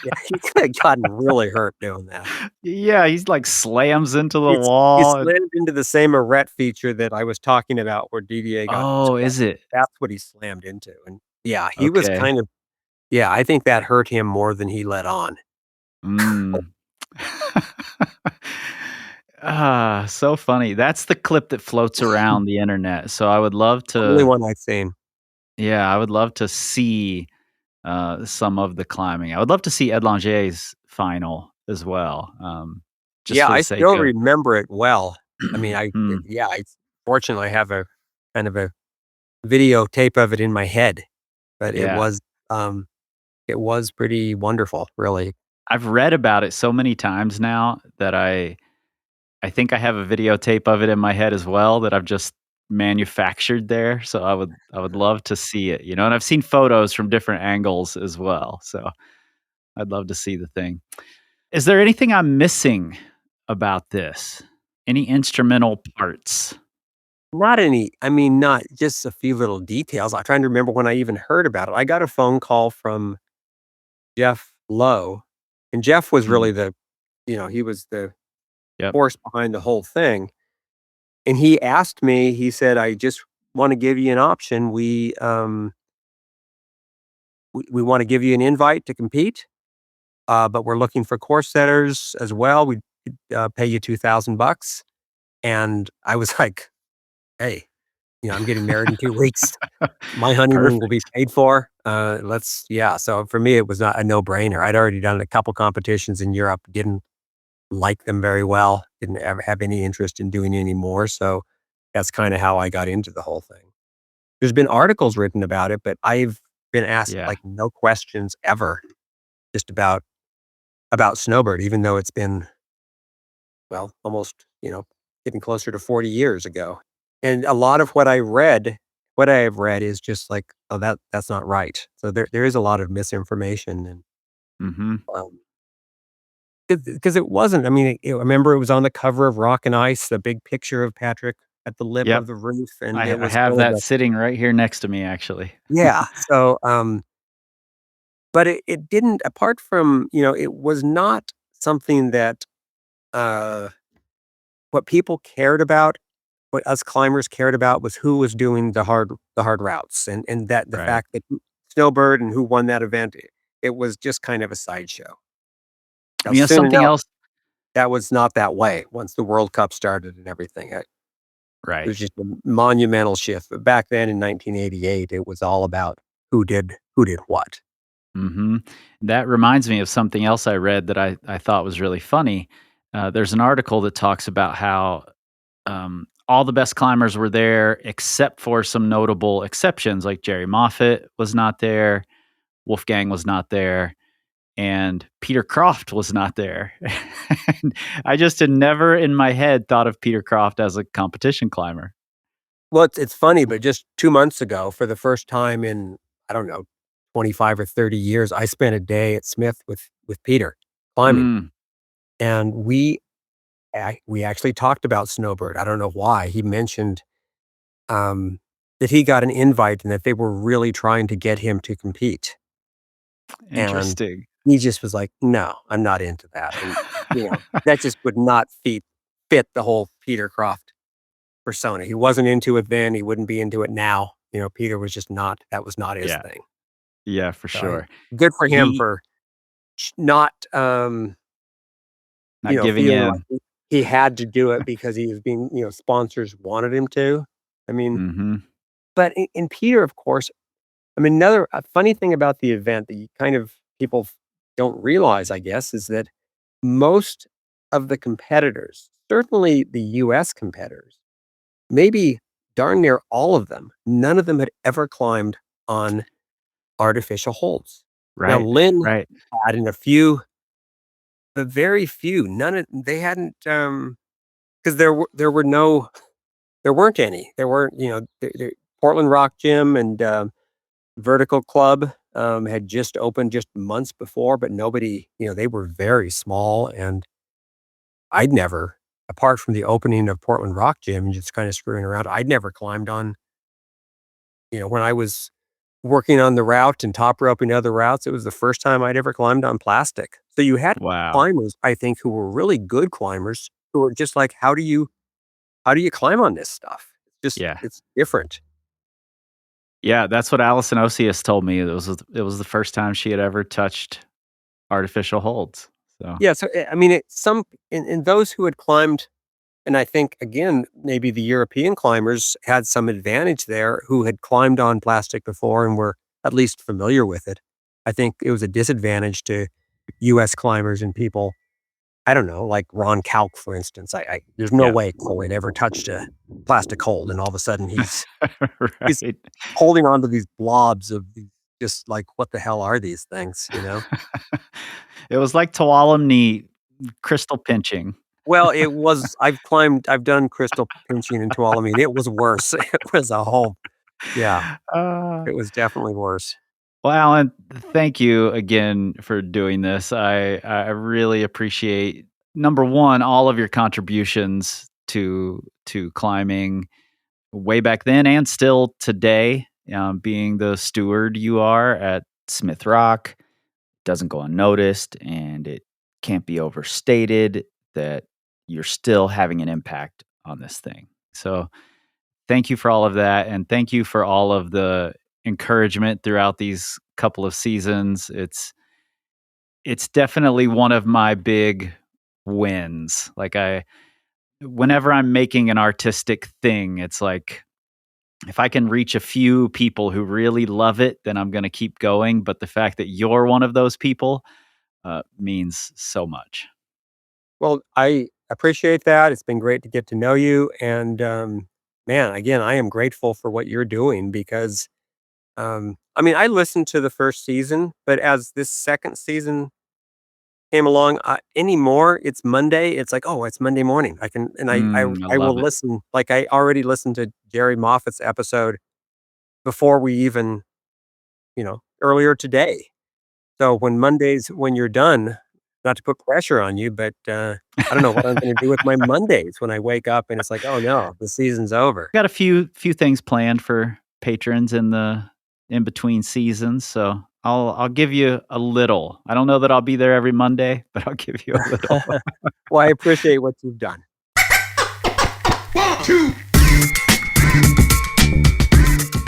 Yeah, he could have gotten really hurt doing that. Yeah, he's, like, slams into the He wall and slammed into the same arete feature that I was talking about where Didier got Oh, is disqualified. it? That's what he slammed into, and yeah, he was Okay. kind of yeah, I think that hurt him more than he let on. Mm. Ah, so funny. That's the clip that floats around the internet, so I would love Only to one I've seen. yeah, I would love to see, some of the climbing. I would love to see Ed Langeais' final as well, just Yeah, for the I sake still of remember it well. I mean, Mm, yeah, I fortunately have a kind of a videotape of it in my head, but yeah. um, it was pretty wonderful, really. I've read about it so many times now that I think I have a videotape of it in my head as well that I've just manufactured there, so I would love to see it, and I've seen photos from different angles as well, so I'd love to see the thing. Is there anything I'm missing about this? Any instrumental parts? Not any I mean, not just a few little details. I'm trying to remember when I even heard about it. I got a phone call from Jeff Lowe, and Jeff was Mm, really he was the yep. force behind the whole thing, and he asked me, he said, "I just wanna give you an option. We wanna give you an invite to compete, but we're looking for course setters as well. We'd, pay you 2,000 bucks." And I was like, "Hey, I'm getting married in 2 weeks. My honeymoon will be Perfect. paid for. Let's" yeah, so for me, it was not a no-brainer. I'd already done a couple competitions in Europe, didn't like them very well, didn't ever have any interest in doing any more, so that's kinda how I got into the whole thing. There's been articles written about it, but I've been asked, Yeah. like, no questions ever just about Snowbird, even though it's been, well, almost, getting closer to 40 years ago. And a lot of what I have read is just like, "Oh, that's not right." So there is a lot of misinformation and, Mhm. um, because it wasn't I mean, I remember it was on the cover of Rock and Ice, the big picture of Patrick at the lip Yep. of the roof, and I it I was have kind of that a sitting right here next to me, actually. yeah, so, but it didn't apart from, it was not something that, uh, what people cared about, what us climbers cared about was who was doing the hard routes, and that the Right. fact that Snowbird and who won that event, it was just kind of a sideshow. Now soon Something enough, else that was not that way once the World Cup started and everything. It Right. was just a monumental shift, but back then in 1988, it was all about who did what. Mhm. That reminds me of something else I read that I thought was really funny. There's an article that talks about how, all the best climbers were there except for some notable exceptions, like Jerry Moffat was not there, Wolfgang was not there, and Peter Croft was not there. And I just had never in my head thought of Peter Croft as a competition climber. Well, it's funny, but just 2 months ago, for the first time in, I don't know, 25 or 30 years, I spent a day at Smith with Peter climbing, Mm, and we actually talked about Snowbird. I don't know why. He mentioned, um, that he got an invite and that they were really trying to get him to compete, and interesting. he just was like, "No, I'm not into that," and, that just would not fit the whole Peter Croft persona. He wasn't into it then, he wouldn't be into it now. Peter was just not that was not his Yeah. thing. Yeah, for So, sure. good for him He for not, not giving feeling like in. he had to do it because he was being sponsors wanted him to. I mean, Mhm. but in Peter, of course, I mean, another a funny thing about the event that you kind of people don't realize, I guess, is that most of the competitors, certainly the US competitors, maybe darn near all of them, none of them had ever climbed on artificial holds. Now, Right. Lynn Right. had in a few, but very few, none of they hadn't, because there weren't any. There weren't, Portland Rock Gym and, Vertical Club, had just opened just months before, but nobody, they were very small, and I'd never, apart from the opening of Portland Rock Gym and just kinda screwing around, I'd never climbed on, when I was working on the route and top roping other routes, it was the first time I'd ever climbed on plastic. So you had Wow. climbers, I think, who were really good climbers who were just like, how do you climb on this stuff? Yeah. It's different. Yeah, that's what Allison Osius told me. It was the first time she had ever touched artificial holds. So, Yeah, so, I mean, some in those who had climbed, and I think, again, maybe the European climbers had some advantage there who had climbed on plastic before and were at least familiar with it. I think it was a disadvantage to US climbers and people, I don't know, like Ron Kalk, for instance. I there's no yeah. way Cole had ever touched a plastic hold, and all of a sudden he's Right. holding onto these blobs of just like, what the hell are these things, you know? It was like Tuolumne crystal pinching. Well, I've done crystal pinching in Tuolumne. It was worse. It was a whole yeah, Uh, it was definitely worse. well, Alan, thank you again for doing this. I really appreciate number one all of your contributions to climbing way back then and still today. Being the steward you are at Smith Rock doesn't go unnoticed, and it can't be overstated that you're still having an impact on this thing. So thank you for all of that, and thank you for all of the encouragement throughout these couple of seasons. It's definitely one of my big wins. Like whenever I'm making an artistic thing, it's like if I can reach a few people who really love it, then I'm going to keep going. But the fact that you're one of those people means so much. Well, I appreciate that. It's been great to get to know you, and, man, again, I am grateful for what you're doing because, I mean, I listened to the 1st season, but as this 2nd season came along, anymore, it's Monday, it's like, "Oh, it's Monday morning." I can and I I will love it. listen, like, I already listened to Jerry Moffat's episode before we even, earlier today. So when you're done, not to put pressure on you, but, I don't know what I'm gonna do with my Mondays when I wake up and it's like, "Oh, no, the season's over." Got a few things planned for patrons in the in between seasons, so I'll give you a little. I don't know that I'll be there every Monday, but I'll give you a little. Well, I appreciate what you've done.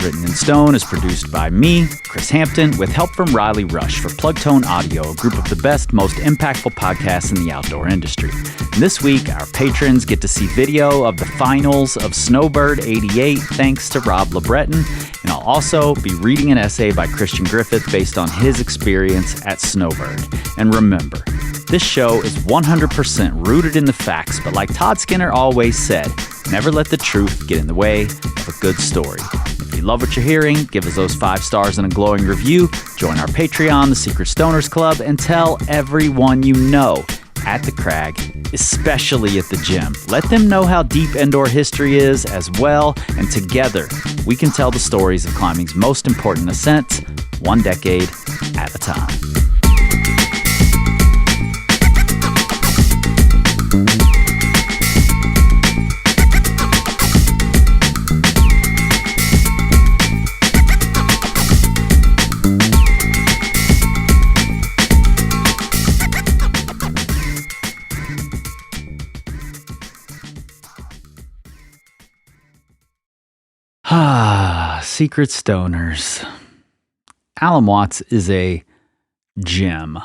Written in Stone is produced by me, Chris Hampton, with help from Riley Rush for Plugtone Audio, a group of the best, most impactful podcasts in the outdoor industry. And this week, our patrons get to see video of the finals of Snowbird 88, thanks to Rob LeBreton. And I'll also be reading an essay by Christian Griffith based on his experience at Snowbird. And remember, this show is 100% rooted in the facts, but like Todd Skinner always said, never let the truth get in the way of a good story. If you love what you're hearing, give us those 5 stars and a glowing review, join our Patreon, the Secret Stoners Club, and tell everyone you know at the crag, especially at the gym. Let them know how deep indoor history is as well, and together we can tell the stories of climbing's most important ascents, one decade at a time. Secret Stoners. Alan Watts is a gem,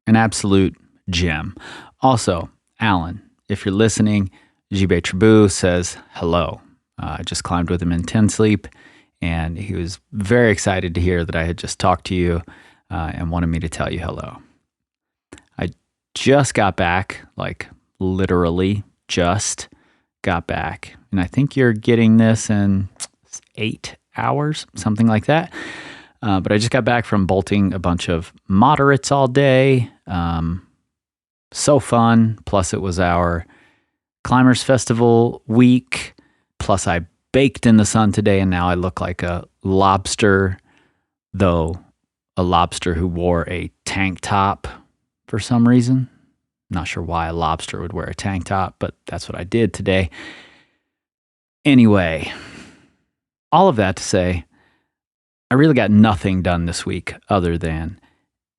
an absolute gem. Also, Alan, if you're listening, Jibe Tribu says hello. I just climbed with him in 10 Sleep, and he was very excited to hear that I had just talked to you and wanted me to tell you hello. I just got back, like literally just got back, and I think you're getting this in 8 hours, something like that. But I just got back from bolting a bunch of moderates all day. So fun. Plus, it was our Climbers Festival week. Plus, I baked in the sun today, and now I look like a lobster, though a lobster who wore a tank top for some reason. Not sure why a lobster would wear a tank top, but that's what I did today. Anyway, all of that to say, I really got nothing done this week other than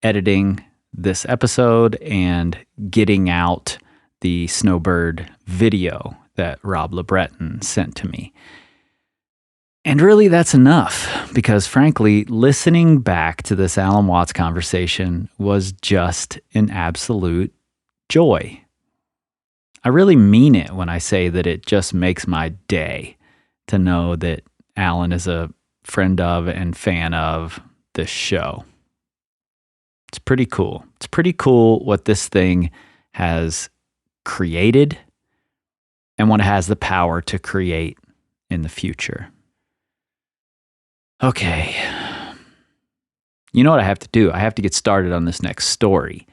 editing this episode and getting out the Snowbird video that Rob LeBreton sent to me. And really, that's enough because, frankly, listening back to this Alan Watts conversation was just an absolute joy. I really mean it when I say that it just makes my day to know that Alan is a friend of and fan of this show. It's pretty cool. It's pretty cool what this thing has created and what it has the power to create in the future. Okay. You know what I have to do? I have to get started on this next story.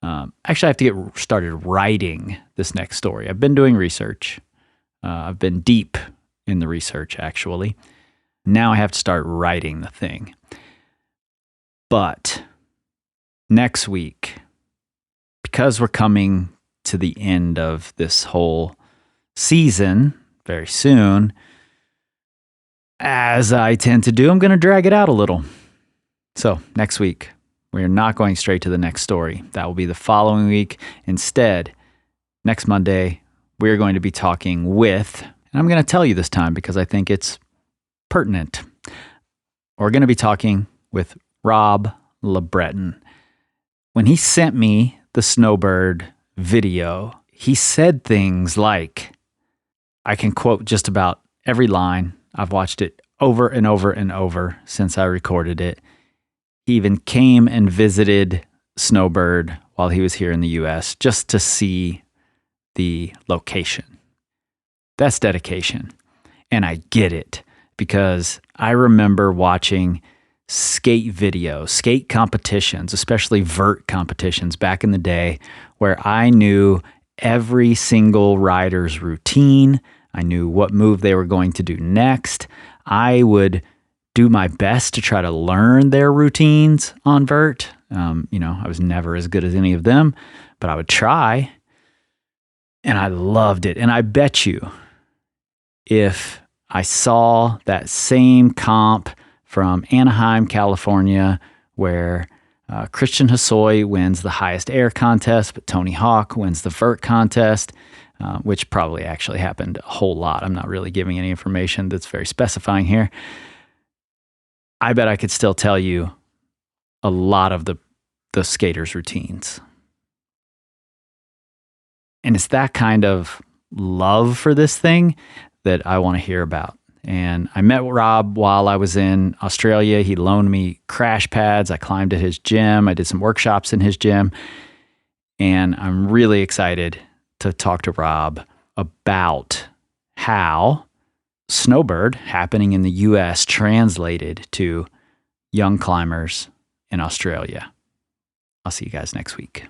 Actually, I have to get started writing this next story. I've been doing research. I've been deep in the research, actually. Now I have to start writing the thing. But next week, because we're coming to the end of this whole season very soon, as I tend to do, I'm going to drag it out a little. So next week, we're not going straight to the next story. That will be the following week. Instead, next Monday, we're going to be talking with, and I'm going to tell you this time because I think it's pertinent. We're going to be talking with Rob LeBreton. When he sent me the Snowbird video, he said things like, I can quote just about every line. I've watched it over and over and over since I recorded it. He even came and visited Snowbird while he was here in the US just to see the location. That's dedication. And I get it because I remember watching skate videos, skate competitions, especially vert competitions back in the day where I knew every single rider's routine. I knew what move they were going to do next. I would do my best to try to learn their routines on vert. I was never as good as any of them, but I would try. And I loved it. And I bet you if I saw that same comp from Anaheim, California, where Christian Hosoi wins the highest air contest, but Tony Hawk wins the vert contest, which probably actually happened a whole lot. I'm not really giving any information that's very specifying here. I bet I could still tell you a lot of the skaters' routines. And it's that kind of love for this thing that I want to hear about. And I met Rob while I was in Australia. He loaned me crash pads. I climbed at his gym. I did some workshops in his gym. And I'm really excited to talk to Rob about how Snowbird, happening in the US, translated to young climbers in Australia. I'll see you guys next week.